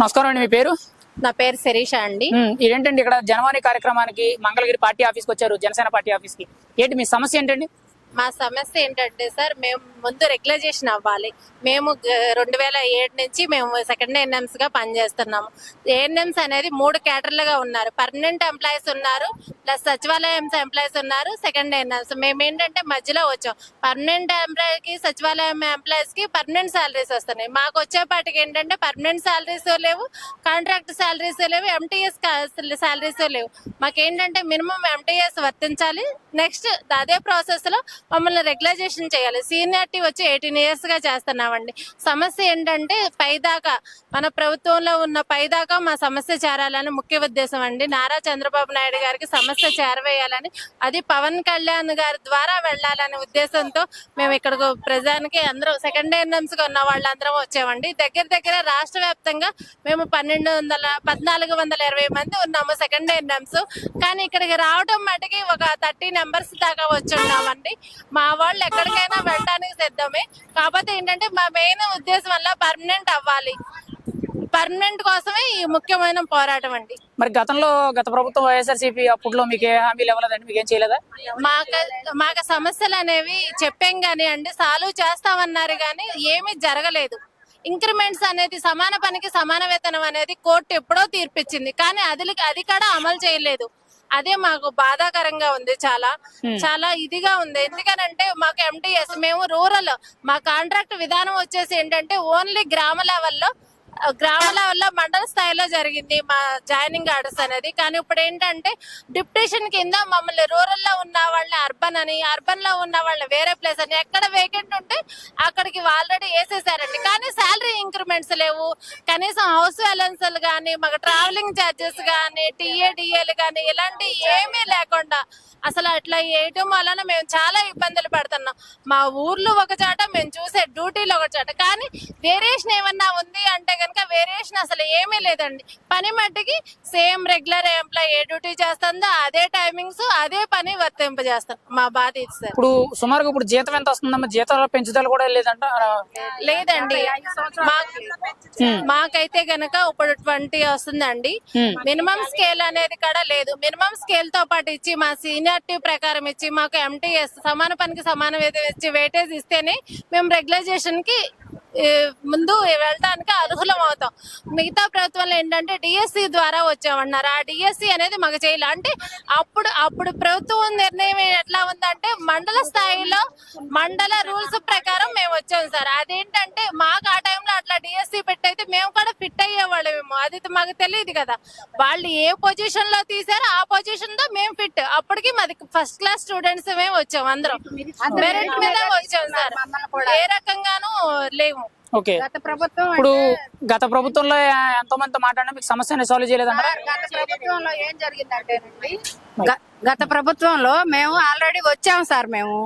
నమస్కారం అండి. మీ పేరు? నా పేరు శిరీష అండి. ఇదేంటండి ఇక్కడ జనవాణి కార్యక్రమానికి మంగళగిరి పార్టీ ఆఫీస్కి వచ్చారు, జనసేన పార్టీ ఆఫీస్కి. ఏంటి మీ సమస్య ఏంటండి? మా సమస్య ఏంటంటే సార్, మేము ముందు రెగ్యులైజేషన్ అవ్వాలి. మేము 2007 నుంచి మేము సెకండ్ ఏఎన్ఎంస్ గా పనిచేస్తున్నాము. ఏఎన్ఎంస్ అనేది 3 కేటర్లుగా ఉన్నారు. పర్మనెంట్ ఎంప్లాయీస్ ఉన్నారు, ప్లస్ సచివాలయం ఎంప్లాయీస్ ఉన్నారు, సెకండ్ ఏఎన్ఎంస్. మేము ఏంటంటే మధ్యలో వచ్చాం. పర్మనెంట్ ఎంప్లాయీ కి సచివాలయం ఎంప్లాయీస్ కి పర్మనెంట్ సాలరీస్ వస్తున్నాయి. మాకు వచ్చేపాటికి ఏంటంటే పర్మనెంట్ సాలరీస్ లేవు, కాంట్రాక్ట్ సాలరీస్ లేవు, ఎంటీఎస్ సాలరీస్ లేవు. మాకేంటంటే మినిమం ఎంటీఎస్ వర్తించాలి. నెక్స్ట్ అదే ప్రాసెస్ లో మమ్మల్ని రెగ్యులైజేషన్ చేయాలి. సీనియారిటీ వచ్చి 18 years గా చేస్తున్నామండి. సమస్య ఏంటంటే పైదాకా మన ప్రభుత్వంలో ఉన్న పైదాకా మా సమస్య చేరాలని ముఖ్య ఉద్దేశం అండి. నారా చంద్రబాబు నాయుడు గారికి సమస్య చేరవేయాలని, అది పవన్ కళ్యాణ్ గారి ద్వారా వెళ్లాలనే ఉద్దేశంతో మేము ఇక్కడకు ప్రజానికి అందరం సెకండ్ ఏఎన్ఎంస్ గా ఉన్న వాళ్ళందరం వచ్చామండి. దగ్గర రాష్ట్ర వ్యాప్తంగా మేము 1420 మంది ఉన్నాము సెకండ్ ఏఎన్ఎంస్. కానీ ఇక్కడికి రావడం మటుకి ఒక 30 numbers దాకా వచ్చున్నామండి. మా వాళ్ళు ఎక్కడికైనా వెళ్ళడానికి సిద్ధమే. కాకపోతే ఏంటంటే మా మెయిన్ ఉద్దేశం వల్ల పర్మనెంట్ అవ్వాలి. పర్మనెంట్ కోసమే ఈ ముఖ్యమైన పోరాటం అండి. మరి గత ప్రభుత్వం వైఎస్ఆర్సీపీ అప్పట్లో మీకు ఏ హామీలు ఇవ్వలేదండి? మీకు ఏం చేయలేదా? మాకు సమస్యలు అనేవి చెప్పాం గానీ అండి, సాల్వ్ చేస్తామన్నారు కానీ ఏమీ జరగలేదు. ఇంక్రిమెంట్స్ అనేది సమాన పనికి సమాన వేతనం అనేది కోర్టు ఎప్పుడో తీర్పిచ్చింది, కానీ అది కూడా అమలు చేయలేదు. అదే మాకు బాధాకరంగా ఉంది. చాలా ఇదిగా ఉంది. ఎందుకనంటే మాకు ఎంటీఎస్, మేము రూరల్, మా కాంట్రాక్ట్ విధానం వచ్చేసి ఏంటంటే ఓన్లీ గ్రామ లెవెల్లో మండల స్థాయిలో జరిగింది మా జాయినింగ్ ఆర్డర్స్ అనేది. కానీ ఇప్పుడు ఏంటంటే డిప్యూటేషన్ కింద మమ్మల్ని రూరల్ లో ఉన్న వాళ్ళని అర్బన్ అని, అర్బన్ లో ఉన్న వాళ్ళని వేరే ప్లేస్ అని, ఎక్కడ వేకెంట్ ఉంటే అక్కడికి ఆల్రెడీ వేసేసారండి. కానీ శాలరీ ఇంక్రిమెంట్స్ లేవు, కనీసం హౌస్ అలవెన్స్లు కానీ, మాకు ట్రావెలింగ్ ఛార్జెస్ కానీ, టీఏడిఏలు కానీ ఇలాంటి ఏమీ లేకుండా అసలు అట్లా వేయటం వలన మేము చాలా ఇబ్బందులు పడుతున్నాం. మా ఊర్లో ఒక చాట, మేము చూసే డ్యూటీలో ఒక చాట. కానీ వేరియేషన్ ఏమన్నా ఉంది అంటే కనుక వేరియేషన్ అసలు ఏమీ లేదండి. పని మట్టికి సేమ్ రెగ్యులర్ ఎంప్లాయీ ఏ డ్యూటీ చేస్తుందో అదే టైమింగ్స్, అదే పని వర్తింపజేస్తాం. మా బాధ ఇది సార్. ఇప్పుడు సుమారుగా ఇప్పుడు జీతం ఎంత వస్తుందమ్మా? జీతాల పెంచుదల కూడా లేదంట? లేదండి, మాకైతే గనక ఇప్పుడు 20 వస్తుందండి. మినిమం స్కేల్ అనేది కూడా లేదు. మినిమం స్కేల్ తో పాటు ఇచ్చి మా సీనియారిటీ ప్రకారం ఇచ్చి మాకు ఎంటీఎస్ సమాన పనికి సమాన వేతనం ఇచ్చి వెయిటేజ్ ఇస్తేనే మేము రెగ్యులైజేషన్ కి ముందు వెళ్ళడానికి అర్హులం అవుతాం. మిగతా ప్రభుత్వంలో ఏంటంటే డిఎస్సి ద్వారా వచ్చామన్నారు. ఆ డిఎస్సి అనేది మాకు చేయాలి అంటే అప్పుడు ప్రభుత్వం నిర్ణయం ఎట్లా ఉందంటే మండల స్థాయిలో మండల రూల్స్ ప్రకారం మేము వచ్చాం సార్. అదేంటంటే మాకు ఆ టైంలో అట్లా డిఎస్సి పెట్టయితే మేము కూడా ఫిట్ అయ్యేవాళ్ళమేమో, అది మాకు తెలియదు కదా. వాళ్ళు ఏ పొజిషన్ లో తీసారో ఆ పొజిషన్ తో మేము ఫిట్. అప్పటికి మాది ఫస్ట్ క్లాస్ స్టూడెంట్స్ మేము వచ్చాం, అందరం మెరిట్ మీద వచ్చాం సార్. ఏ రకంగానూ లేవు. ఓకే, ఇప్పుడు గత ప్రభుత్వంలో ఎంతో మంది మాట్లాడినా మీకు సమస్యని సాల్వ్ చేయలేదంట? గత ప్రభుత్వంలో ఏం జరిగిందంటేనండి, గత ప్రభుత్వంలో మేము ఆల్రెడీ వచ్చాం సార్. మేము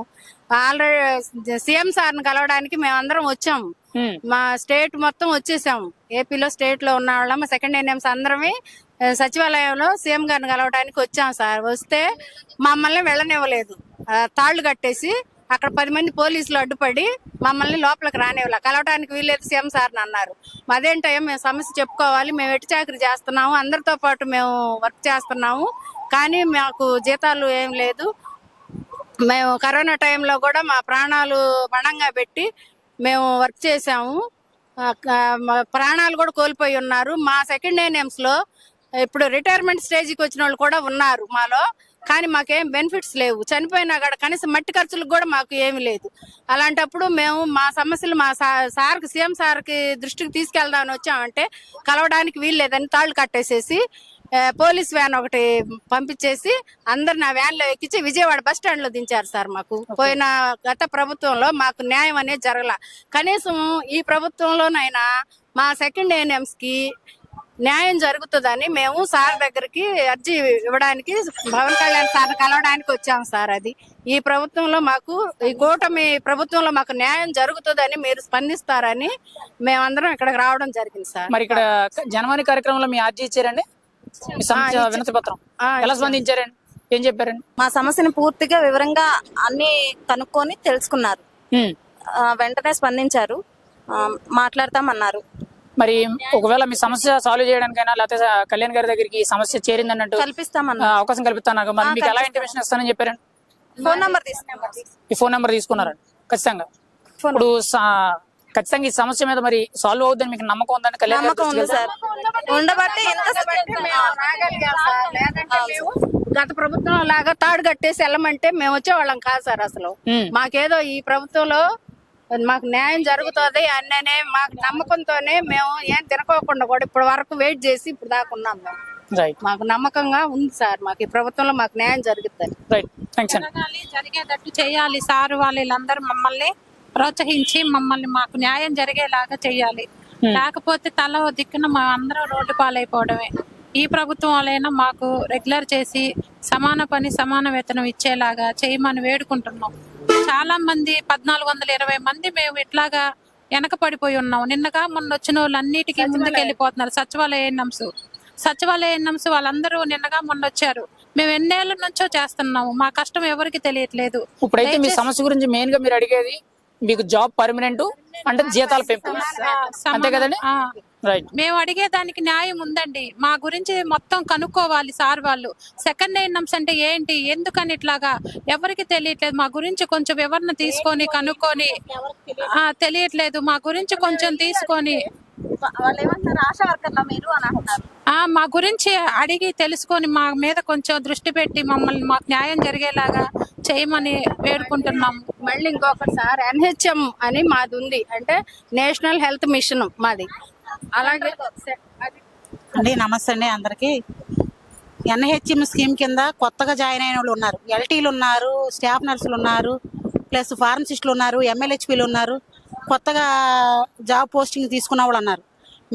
ఆల్రెడీ సీఎం సార్ని కలవడానికి మేము అందరం వచ్చాము. మా స్టేట్ మొత్తం వచ్చేసాము. ఏపీలో స్టేట్ లో ఉన్న వాళ్ళం సెకండ్ ఏఎన్ఎంస్ అందరమే సచివాలయంలో సీఎం గారిని కలవడానికి వచ్చాం సార్. వస్తే మమ్మల్ని వెళ్ళనివ్వలేదు. తాళ్లు కట్టేసి అక్కడ 10 మంది పోలీసులు అడ్డుపడి మమ్మల్ని లోపలికి రానివ్వలే. కలవడానికి వీల్లేదు సీఎం సార్ని అన్నారు. అదేంటయ్యా, మేము సమస్య చెప్పుకోవాలి, మేము ఎటు చాకరీ చేస్తున్నాము, అందరితో పాటు మేము వర్క్ చేస్తున్నాము, కానీ మాకు జీతాలు ఏం లేదు. మేము కరోనా టైంలో కూడా మా ప్రాణాలు పణంగా పెట్టి మేము వర్క్ చేసాము. ప్రాణాలు కూడా కోల్పోయి ఉన్నారు. మా సెకండ్ ఏఎన్ఎంస్ లో ఇప్పుడు రిటైర్మెంట్ స్టేజ్కి వచ్చిన వాళ్ళు కూడా ఉన్నారు మాలో, కానీ మాకేం బెనిఫిట్స్ లేవు. చనిపోయినా కూడా కనీసం మట్టి ఖర్చులకు కూడా మాకు ఏమి లేదు. అలాంటప్పుడు మేము మా సమస్యలు మా సార్కి సీఎం సార్కి దృష్టికి తీసుకెళ్దామని వచ్చామంటే కలవడానికి వీల్లేదని తాళ్ళు కట్టేసేసి పోలీస్ వ్యాన్ ఒకటి పంపించేసి అందరిని ఆ వ్యాన్ లో ఎక్కించి విజయవాడ బస్ స్టాండ్ లో దించారు సార్. మాకు పోయిన గత ప్రభుత్వంలో మాకు న్యాయం అనేది జరగల. కనీసం ఈ ప్రభుత్వంలోనైనా మా సెకండ్ ఏఎన్ఎంస్ కి న్యాయం జరుగుతుందని మేము సార్ దగ్గరికి అర్జీ ఇవ్వడానికి పవన్ కళ్యాణ్ సార్ కలవడానికి వచ్చాము సార్. అది ఈ ప్రభుత్వంలో మాకు, ఈ కూటమి ప్రభుత్వంలో మాకు న్యాయం జరుగుతుందని మీరు స్పందిస్తారని మేమందరం ఇక్కడికి రావడం జరిగింది సార్. మరి ఇక్కడ జనవాణి కార్యక్రమంలో మీ అర్జీ ఇచ్చారండి? వినతి పత్రం ఎలా స్పందించారండి? ఏం చెప్పారండి? మా సమస్యను పూర్తిగా వివరంగా అన్ని కనుక్కొని తెలుసుకున్నారు. వెంటనే స్పందించారు, మాట్లాడతామన్నారు. మరి ఒకవేళ మీ సమస్య సాల్వ్ చేయడానికైనా లేకపోతే కళ్యాణ్ గారి దగ్గరికి ఈ సమస్య చేరిందన్నట్టు కల్పిస్తామన్నా. అవకాశం కల్పిస్తాను మరి మీకు ఎలా ఇంటిమేషన్ ఇస్తానని చెప్పారండి? ఫోన్ నంబర్ తీసుకున్నాం. ఈ ఫోన్ నెంబర్ తీసుకున్నారండి ఖచ్చితంగా. ఇప్పుడు ఖచ్చితంగా ఈ సమస్య మీద మరి సాల్వ్ అవుతుందని మీకు నమ్మకం ఉందండి? కళ్యాణ్ నమ్మకం ఉంది సార్. ఉండబట్టి మేము రాగలిగాం సార్. లేదంటే మేము గత ప్రభుత్వం లాగా తాడు కట్టేసి వెళ్ళమంటే మేము వచ్చేవాళ్ళం కాదు సార్. అసలు మాకేదో ఈ ప్రభుత్వంలో మాకు న్యాయం జరుగుతుంది అనే మాకు నమ్మకంతోనే మేము ఏం తినకోకుండా కూడా ఇప్పటి వరకు వెయిట్ చేసి ఇప్పుడు దాకా ఉన్నాం. మేము మాకు నమ్మకంగా ఉంది సార్. మాకు ఈ ప్రభుత్వంలో మాకు న్యాయం జరుగుతుంది. జరిగేటట్టు చేయాలి సార్. వీళ్ళందరూ మమ్మల్ని ప్రోత్సహించి మమ్మల్ని మాకు న్యాయం జరిగేలాగా చెయ్యాలి. లేకపోతే తల దిక్కున మా అందరం రోడ్డు పాలైపోవడమే. ఈ ప్రభుత్వం వాళ్ళైనా మాకు రెగ్యులర్ చేసి సమాన పని సమాన వేతనం ఇచ్చేలాగా చేయమని వేడుకుంటున్నాం. చాలా మంది 1420 మంది మేము ఇట్లాగా వెనకపడిపోయి ఉన్నాం. నిన్నగా మొన్న వచ్చిన వాళ్ళు అన్నిటికీ ముందుకు వెళ్ళిపోతున్నారు. సచివాలయ ఎన్ఎంస్ వాళ్ళందరూ నిన్నగా మొన్న వచ్చారు. మేము ఎన్నేళ్ల నుంచో చేస్తున్నాము. మా కష్టం ఎవరికి తెలియట్లేదు. ఇప్పుడైతే మీ సమస్య గురించి మెయిన్ గా మీరు అడిగేది మీకు జాబ్ పర్మనెంట్ అంటే జీతాల పెంపు అంతే కదండి? మేము అడిగేదానికి న్యాయం ఉందండి. మా గురించి మొత్తం కనుక్కోవాలి సార్ వాళ్ళు. సెకండ్ ఇన్కమ్స్ అంటే ఏంటి, ఎందుకని ఇట్లాగా ఎవరికి తెలియట్లేదు. మా గురించి కొంచెం వివరణ తీసుకొని కనుక్కొని తెలియట్లేదు. మా గురించి కొంచెం తీసుకొని మా గురించి అడిగి తెలుసుకొని మా మీద కొంచెం దృష్టి పెట్టి మమ్మల్ని మాకు న్యాయం జరిగేలాగా చేయమని వేడుకుంటున్నాం. మళ్ళీ ఇంకొకటి సార్, NHM అని మాది ఉంది, అంటే నేషనల్ హెల్త్ మిషన్ మాది. అలాగే అండి నమస్తే అండి అందరికి. NHM స్కీమ్ కింద కొత్తగా జాయిన్ అయిన వాళ్ళు ఉన్నారు. LTలు ఉన్నారు, స్టాఫ్ నర్సులు ఉన్నారు, ప్లస్ ఫార్మసిస్టులు ఉన్నారు, MLHPలు ఉన్నారు, కొత్తగా జాబ్ పోస్టింగ్ తీసుకున్న వాళ్ళు ఉన్నారు.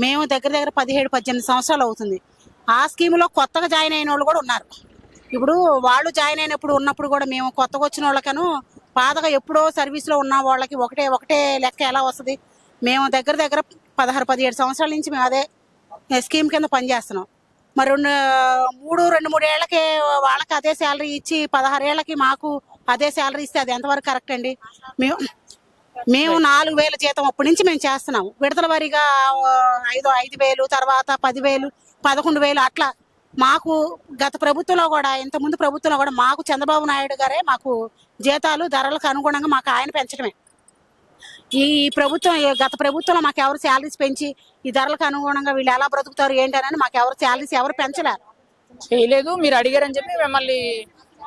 మేము దగ్గర 17-18 సంవత్సరాలు అవుతుంది. ఆ స్కీమ్లో కొత్తగా జాయిన్ అయిన వాళ్ళు కూడా ఉన్నారు. ఇప్పుడు వాళ్ళు జాయిన్ అయినప్పుడు ఉన్నప్పుడు కూడా మేము కొత్తగా వచ్చిన వాళ్ళకను పాతగా ఎప్పుడో సర్వీస్లో ఉన్న వాళ్ళకి ఒకటే లెక్క ఎలా వస్తుంది? మేము దగ్గర 16-17 సంవత్సరాల నుంచి మేము అదే స్కీమ్ కింద పనిచేస్తున్నాం. మరి 2-3 ఏళ్ళకి వాళ్ళకి అదే శాలరీ ఇచ్చి 16 ఏళ్ళకి మాకు అదే శాలరీ ఇస్తే అది ఎంతవరకు కరెక్ట్ అండి? మేము 4,000 జీతం అప్పటి నుంచి మేము చేస్తున్నాము. విడతల వారీగా 5,000 తర్వాత 10,000, 11,000 అట్లా మాకు గత ప్రభుత్వంలో కూడా ఇంతకుముందు ప్రభుత్వంలో కూడా మాకు చంద్రబాబు నాయుడు గారే మాకు జీతాలు ధరలకు అనుగుణంగా మాకు ఆయన పెంచడమే. ఈ ప్రభుత్వం గత ప్రభుత్వంలో మాకు ఎవరు శాలరీస్ పెంచి ఈ ధరలకు అనుగుణంగా వీళ్ళు ఎలా బ్రతుకుతారు ఏంటని మాకు ఎవరు శాలరీస్ ఎవరు పెంచలేరు. చేయలేదు. మీరు అడిగారని చెప్పి మిమ్మల్ని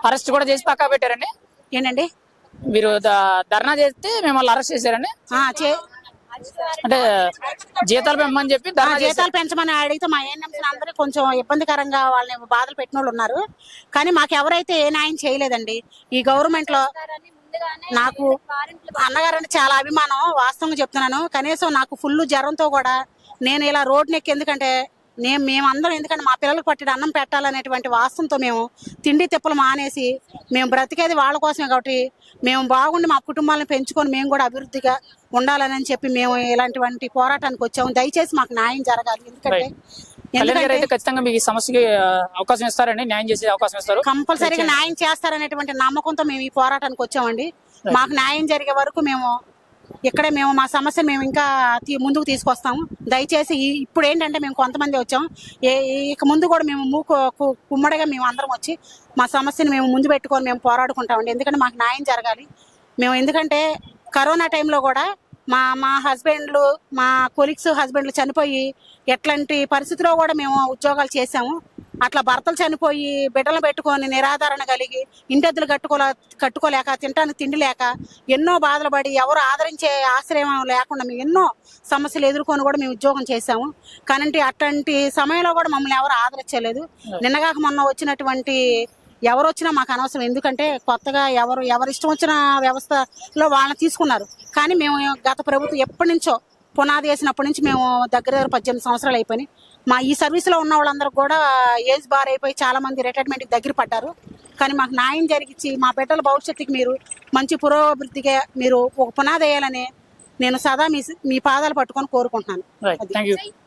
అరెస్ట్ కూడా చేసి పక్కా పెట్టారండి. ఏంటండి మీరు ధర్నా చేస్తే మిమ్మల్ని అరెస్ట్ చేశారండి? అంటే జీతాలు పెంచమని చెప్పి జీతాలు పెంచమని అడిగితే మా ఏఎన్ఎంసీ అందరూ కొంచెం ఇబ్బందికరంగా వాళ్ళని బాధలు పెట్టిన వాళ్ళు ఉన్నారు. కానీ మాకు ఎవరైతే ఏ న్యాయం చేయలేదండి. ఈ గవర్నమెంట్ లో నాకు అన్నగారంటే చాలా అభిమానం, వాస్తవంగా చెప్తున్నాను. కనీసం నాకు ఫుల్ జ్వరంతో కూడా నేను ఇలా రోడ్డు నెక్కి ఎందుకంటే మేమందరం ఎందుకంటే మా పిల్లలకు పట్టిన అన్నం పెట్టాలనేటువంటి వాస్తవంతో మేము తిండి తిప్పలు మానేసి మేము బ్రతికేది వాళ్ళ కోసమే. కాబట్టి మేము బాగుండి మా కుటుంబాలను పెంచుకొని మేము కూడా అభివృద్ధిగా ఉండాలని చెప్పి మేము ఇలాంటి పోరాటానికి వచ్చాము. దయచేసి మాకు న్యాయం జరగాలి. ఎందుకంటే ఖచ్చితంగా మీకు ఈ సమస్యకి అవకాశం ఇస్తారండి, న్యాయం చేసే అవకాశం ఇస్తారు. కంపల్సరీగా న్యాయం చేస్తారనేటువంటి నమ్మకంతో మేము ఈ పోరాటానికి వచ్చామండి. మాకు న్యాయం జరిగే వరకు మేము ఇక్కడే మా సమస్యను మేము ఇంకా ముందుకు తీసుకొస్తాము. దయచేసి ఇప్పుడు ఏంటంటే మేము కొంతమంది వచ్చాము, ఇక ముందు కూడా మేము కుమ్మడిగా మేము అందరం వచ్చి మా సమస్యను మేము ముందు పెట్టుకొని మేము పోరాడుకుంటామండి. ఎందుకంటే మాకు న్యాయం జరగాలి. మేము ఎందుకంటే కరోనా టైంలో కూడా మా హస్బెండ్లు, మా కొలీగ్స్ హస్బెండ్లు చనిపోయి ఎట్లాంటి పరిస్థితిలో కూడా మేము ఉద్యోగాలు చేసాము. అట్లా భర్తలు చనిపోయి బిడ్డలు పెట్టుకొని నిరాధారణ కలిగి ఇంటెద్దులు కట్టుకోలేక తినడానికి తిండి లేక ఎన్నో బాధలు పడి ఎవరు ఆదరించే ఆశ్రయం లేకుండా మేము ఎన్నో సమస్యలు ఎదుర్కొని కూడా మేము ఉద్యోగం చేసాము. కానీ అట్లాంటి సమయంలో కూడా మమ్మల్ని ఎవరు ఆదరించలేదు. నిన్నగాక మొన్న వచ్చినటువంటి ఎవరు వచ్చినా మాకు అనవసరం. ఎందుకంటే కొత్తగా ఎవరు ఇష్టం వచ్చిన వ్యవస్థలో వాళ్ళని తీసుకున్నారు. కానీ మేము గత ప్రభుత్వం ఎప్పటి నుంచో పునాది వేసినప్పటి నుంచి మేము దగ్గర 18 సంవత్సరాలు అయిపోయి మా ఈ సర్వీస్లో ఉన్న వాళ్ళందరూ కూడా ఏజ్ బార్ అయిపోయి చాలా మంది రిటైర్మెంట్కి దగ్గర పడ్డారు. కానీ మాకు న్యాయం జరిగించి మా బిడ్డల భవిష్యత్తుకి మీరు మంచి పురోభివృద్ధిగా మీరు ఒక పునాది వేయాలని నేను సదా మీ పాదాలు పట్టుకొని కోరుకుంటున్నాను.